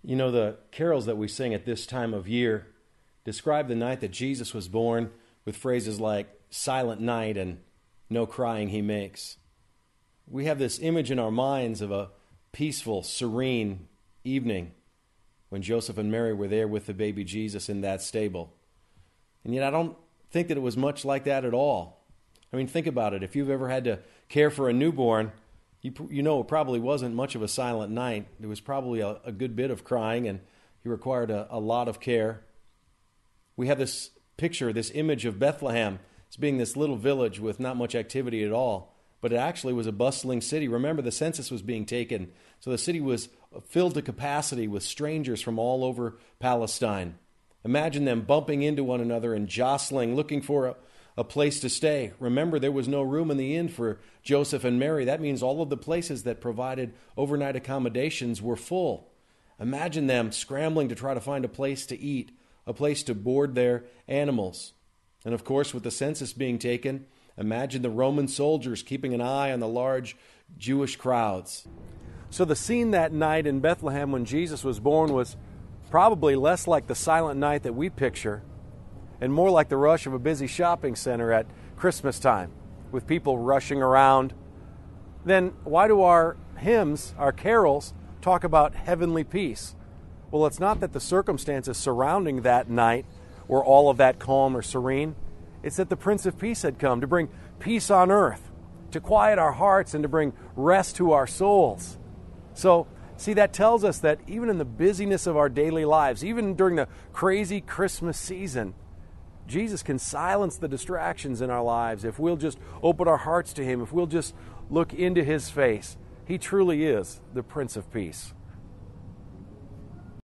You know, the carols that we sing at this time of year describe the night that Jesus was born with phrases like silent night and no crying he makes. We have this image in our minds of a peaceful, serene evening when Joseph and Mary were there with the baby Jesus in that stable. And yet I don't think that it was much like that at all. I mean, think about it. If you've ever had to care for a newborn, you know it probably wasn't much of a silent night. There was probably a good bit of crying, and he required a lot of care. We have this picture, this image of Bethlehem as being this little village with not much activity at all. But it actually was a bustling city. Remember, the census was being taken, so the city was filled to capacity with strangers from all over Palestine. Imagine them bumping into one another and jostling, looking for a place to stay. Remember, there was no room in the inn for Joseph and Mary. That means all of the places that provided overnight accommodations were full. Imagine them scrambling to try to find a place to eat, a place to board their animals. And of course, with the census being taken, imagine the Roman soldiers keeping an eye on the large Jewish crowds. So the scene that night in Bethlehem when Jesus was born was probably less like the silent night that we picture and more like the rush of a busy shopping center at Christmas time with people rushing around. Then why do our hymns, our carols, talk about heavenly peace? Well, it's not that the circumstances surrounding that night were all of that calm or serene. It's that the Prince of Peace had come to bring peace on earth, to quiet our hearts and to bring rest to our souls. So, see, that tells us that even in the busyness of our daily lives, even during the crazy Christmas season, Jesus can silence the distractions in our lives if we'll just open our hearts to Him, if we'll just look into His face. He truly is the Prince of Peace.